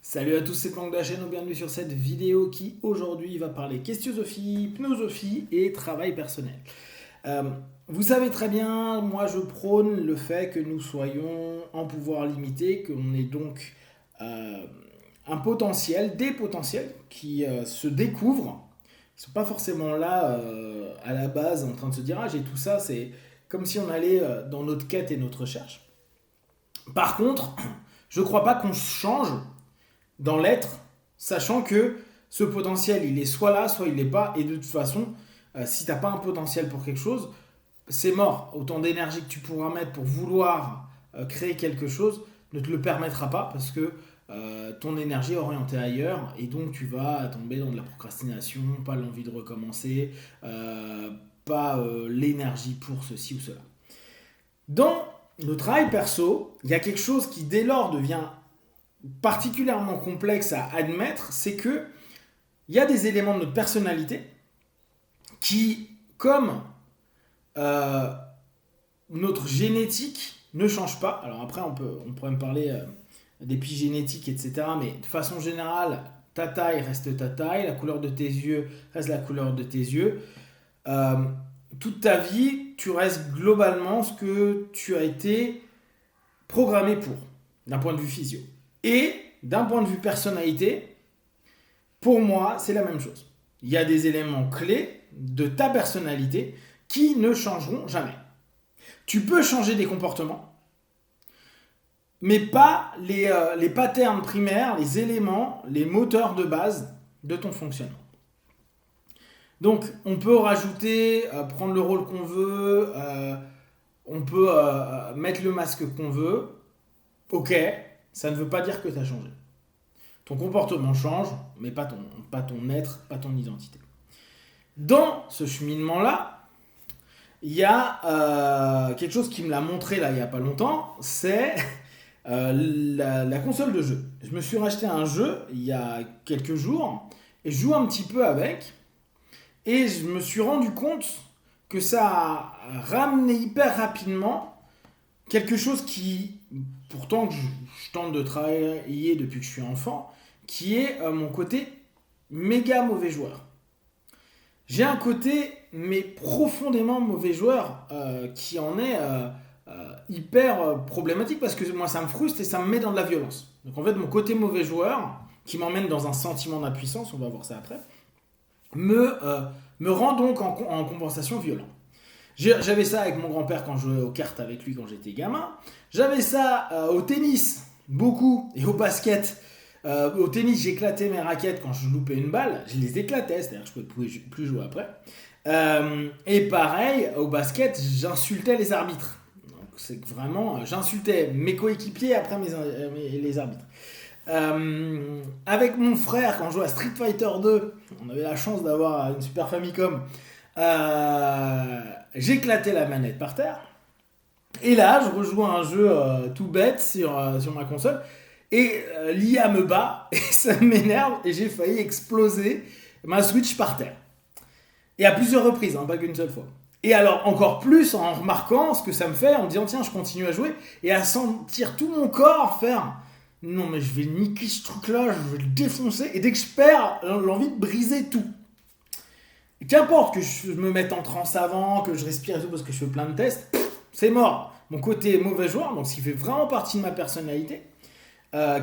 Salut à tous, c'est Planck de la chaîne, bienvenue sur cette vidéo qui aujourd'hui va parler questiosophie, pnosophie et travail personnel. Euh, Vous savez très bien, moi je prône le fait que nous soyons en pouvoir limité, qu'on ait donc euh, un potentiel, des potentiels qui se découvrent. Ils ne sont pas forcément là à la base en train de se dire ah j'ai tout ça, c'est comme si on allait dans notre quête et notre recherche. Par contre, je ne crois pas qu'on change dans l'être, sachant que ce potentiel, il est soit là, soit il l'est pas, et de toute façon, si t'as pas un potentiel pour quelque chose, c'est mort. Autant d'énergie que tu pourras mettre pour vouloir créer quelque chose ne te le permettra pas parce que ton énergie est orientée ailleurs et donc tu vas tomber dans de la procrastination, pas l'envie de recommencer, pas l'énergie pour ceci ou cela. Dans le travail perso, il y a quelque chose qui dès lors devient particulièrement complexe à admettre, c'est que il y a des éléments de notre personnalité qui, comme euh, notre génétique, ne changent pas. Alors après, on pourrait me parler d'épigénétique, etc. Mais de façon générale, ta taille reste ta taille, la couleur de tes yeux reste la couleur de tes yeux. Euh, Toute ta vie, tu restes globalement ce que tu as été programmé pour, d'un point de vue physio. Et d'un point de vue personnalité, pour moi, c'est la même chose. Il y a des éléments clés de ta personnalité qui ne changeront jamais. Tu peux changer des comportements, mais pas les patterns primaires, les éléments, les moteurs de base de ton fonctionnement. Donc, on peut rajouter, prendre le rôle qu'on veut, on peut mettre le masque qu'on veut. Ok, ça ne veut pas dire que tu as changé. Ton comportement change, mais pas ton être, pas ton identité. Dans ce cheminement-là, il y a quelque chose qui me l'a montré là il n'y a pas longtemps, c'est la console de jeu. Je me suis racheté un jeu il y a quelques jours et je joue un petit peu avec et je me suis rendu compte que ça a ramené hyper rapidement quelque chose qui, pourtant que je tente de travailler depuis que je suis enfant, qui est mon côté méga mauvais joueur. J'ai un côté, mais profondément mauvais joueur, qui en est hyper problématique parce que moi ça me frustre et ça me met dans de la violence. Donc en fait, mon côté mauvais joueur, qui m'emmène dans un sentiment d'impuissance, on va voir ça après, me rend donc en compensation violent. J'avais ça avec mon grand-père quand je jouais aux cartes avec lui quand j'étais gamin. J'avais ça au tennis, beaucoup, et au basket. Au tennis, j'éclatais mes raquettes quand je loupais une balle. Je les éclatais, c'est-à-dire que je ne pouvais plus jouer après. Et pareil, au basket, j'insultais les arbitres. Donc c'est vraiment, j'insultais mes coéquipiers après les arbitres. Avec mon frère, quand je jouais à Street Fighter 2, on avait la chance d'avoir une Super Famicom. J'éclatais la manette par terre. Et là, je rejoue à un jeu tout bête sur ma console. Et l'IA me bat, et ça m'énerve, et j'ai failli exploser ma Switch par terre. Et à plusieurs reprises, hein, pas qu'une seule fois. Et alors, encore plus en remarquant ce que ça me fait, en me disant, tiens, je continue à jouer, et à sentir tout mon corps faire, non, mais je vais niquer ce truc-là, je vais le défoncer, et dès que je perds, l'envie de briser tout. Et qu'importe que je me mette en transe avant, que je respire et tout, parce que je fais plein de tests, c'est mort. Mon côté mauvais joueur, donc ce qui fait vraiment partie de ma personnalité,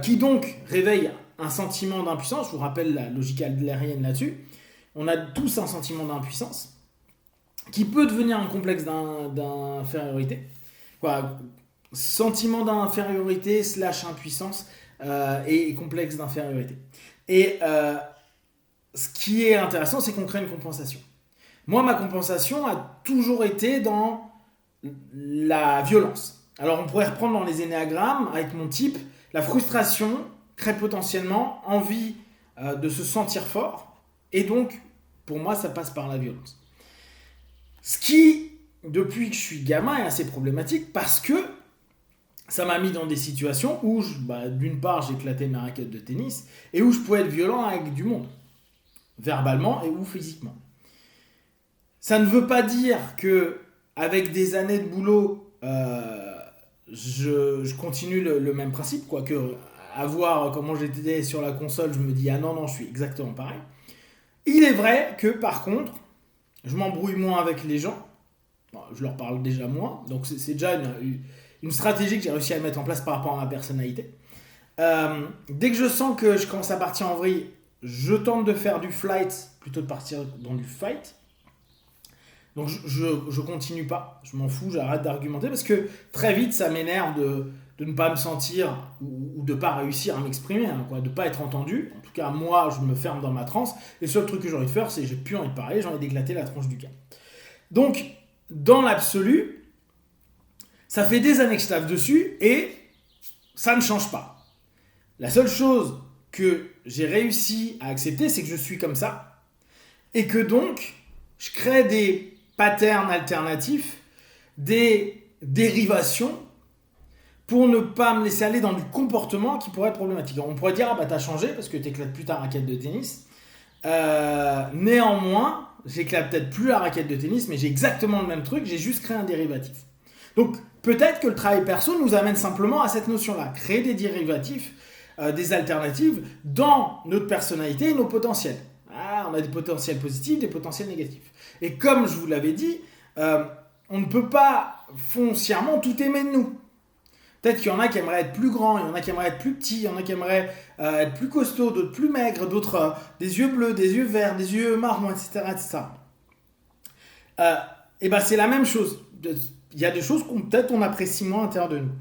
qui donc réveille un sentiment d'impuissance. Je vous rappelle la logique adlérienne là-dessus. On a tous un sentiment d'impuissance qui peut devenir un complexe d'infériorité. Quoi, sentiment d'infériorité slash impuissance et complexe d'infériorité. Et ce qui est intéressant, c'est qu'on crée une compensation. Moi, ma compensation a toujours été dans la violence. Alors, on pourrait reprendre dans les énéagrammes avec mon type. La frustration crée potentiellement envie de se sentir fort. Et donc, pour moi, ça passe par la violence. Ce qui, depuis que je suis gamin, est assez problématique parce que ça m'a mis dans des situations où, d'une part, j'éclatais mes raquettes de tennis et où je pouvais être violent avec du monde, verbalement et ou physiquement. Ça ne veut pas dire que, avec des années de boulot, je continue le même principe, quoique à voir comment j'étais sur la console, je me dis ah non, je suis exactement pareil. Il est vrai que par contre, je m'embrouille moins avec les gens. Bon, je leur parle déjà moins. Donc c'est déjà une stratégie que j'ai réussi à mettre en place par rapport à ma personnalité. Dès que je sens que je commence à partir en vrille, je tente de faire du flight plutôt de partir dans du fight. Donc je continue pas, je m'en fous, j'arrête d'argumenter parce que très vite ça m'énerve de ne pas me sentir ou de ne pas réussir à m'exprimer, de ne pas être entendu. En tout cas, moi, je me ferme dans ma transe. Et le seul truc que j'ai envie de faire, c'est j'ai plus envie de parler, j'ai envie d'éclater la tronche du gars. Donc, dans l'absolu, ça fait des années que je tape dessus et ça ne change pas. La seule chose que j'ai réussi à accepter, c'est que je suis comme ça et que donc, je crée des patterns alternatifs, des dérivations pour ne pas me laisser aller dans du comportement qui pourrait être problématique. On pourrait dire, t'as changé parce que t'éclates plus ta raquette de tennis. Néanmoins, j'éclate peut-être plus la raquette de tennis, mais j'ai exactement le même truc, j'ai juste créé un dérivatif. Donc, peut-être que le travail perso nous amène simplement à cette notion-là, créer des dérivatifs, des alternatives dans notre personnalité et nos potentiels. On a des potentiels positifs, des potentiels négatifs. Et comme je vous l'avais dit, on ne peut pas foncièrement tout aimer de nous. Peut-être qu'il y en a qui aimeraient être plus grands, il y en a qui aimeraient être plus petits, il y en a qui aimeraient être plus costauds, d'autres plus maigres, d'autres des yeux bleus, des yeux verts, des yeux marrons, etc. Et c'est la même chose. Il y a des choses qu'on peut-être on apprécie moins à l'intérieur de nous.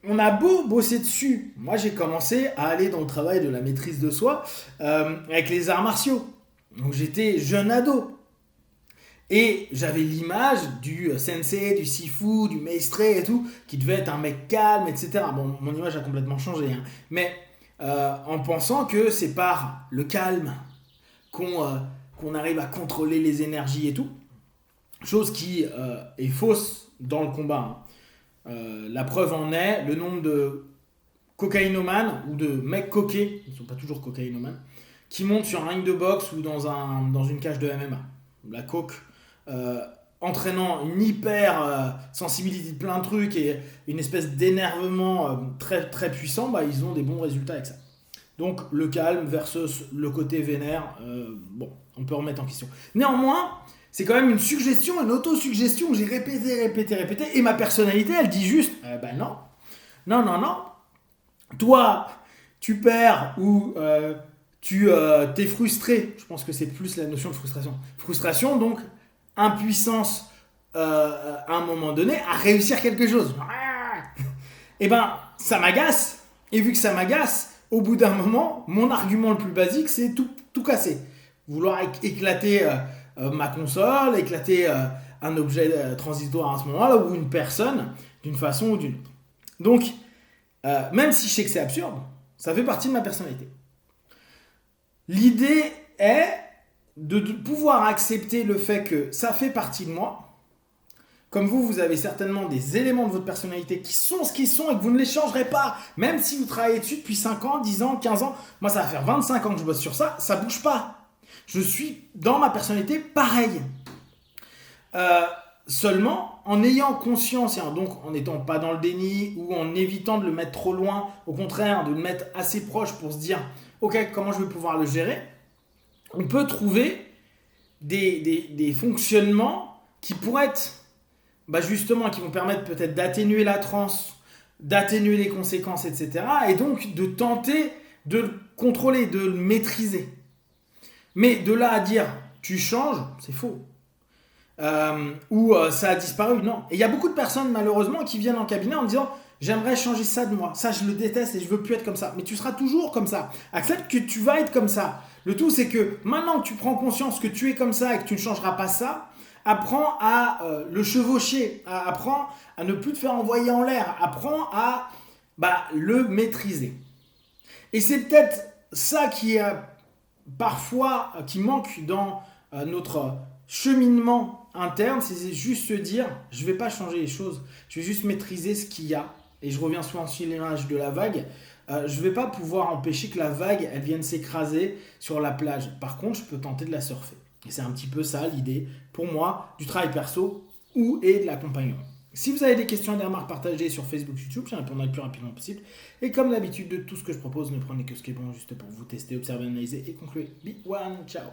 On a beau bosser dessus. Moi, j'ai commencé à aller dans le travail de la maîtrise de soi avec les arts martiaux. Donc, j'étais jeune ado. Et j'avais l'image du sensei, du sifu, du maître et tout, qui devait être un mec calme, etc. Bon, mon image a complètement changé. Mais en pensant que c'est par le calme qu'on arrive à contrôler les énergies et tout. Chose qui est fausse dans le combat. La preuve en est le nombre de cocaïnomanes ou de mecs coqués, ils ne sont pas toujours cocaïnomanes, qui montent sur un ring de boxe ou dans une cage de MMA. La coke entraînant une hyper sensibilité de plein de trucs et une espèce d'énervement très, très puissant, ils ont des bons résultats avec ça. Donc le calme versus le côté vénère, on peut remettre en question. Néanmoins, c'est quand même une suggestion, une autosuggestion que j'ai répété, et ma personnalité, elle dit juste, non. Toi, tu perds ou tu t'es frustré. Je pense que c'est plus la notion de frustration. Frustration, donc impuissance à un moment donné à réussir quelque chose. Ça m'agace. Et vu que ça m'agace, au bout d'un moment, mon argument le plus basique, c'est tout casser. Vouloir éclater ma console, éclater un objet transitoire à ce moment-là ou une personne d'une façon ou d'une autre. Donc, même si je sais que c'est absurde, ça fait partie de ma personnalité. L'idée est de pouvoir accepter le fait que ça fait partie de moi. Comme vous avez certainement des éléments de votre personnalité qui sont ce qu'ils sont et que vous ne les changerez pas. Même si vous travaillez dessus depuis 5 ans, 10 ans, 15 ans. Moi, ça va faire 25 ans que je bosse sur ça. Ça ne bouge pas. Je suis dans ma personnalité pareil. Seulement, en ayant conscience, et donc en n'étant pas dans le déni ou en évitant de le mettre trop loin, au contraire, de le mettre assez proche pour se dire « Ok, comment je vais pouvoir le gérer ?» On peut trouver des fonctionnements qui pourraient être justement, qui vont permettre peut-être d'atténuer la transe, d'atténuer les conséquences, etc. Et donc de tenter de le contrôler, de le maîtriser. Mais de là à dire tu changes, c'est faux. Ou ça a disparu, non. Et il y a beaucoup de personnes malheureusement qui viennent en cabinet en me disant j'aimerais changer ça de moi, ça je le déteste et je veux plus être comme ça. Mais tu seras toujours comme ça. Accepte que tu vas être comme ça. Le tout c'est que maintenant que tu prends conscience que tu es comme ça et que tu ne changeras pas ça, apprends à le chevaucher, apprends à ne plus te faire envoyer en l'air, apprends à le maîtriser. Et c'est peut-être ça qui est parfois qui manque dans notre cheminement interne, c'est juste se dire je vais pas changer les choses, je vais juste maîtriser ce qu'il y a. Et je reviens souvent sur l'image de la vague. Je vais pas pouvoir empêcher que la vague elle vienne s'écraser sur la plage. Par contre, je peux tenter de la surfer. Et c'est un petit peu ça l'idée pour moi du travail perso et de l'accompagnement. Si vous avez des questions et des remarques, partagées sur Facebook, YouTube, je répondrai le plus rapidement possible. Et comme d'habitude, de tout ce que je propose, ne prenez que ce qui est bon juste pour vous tester, observer, analyser et conclure. Be one, ciao.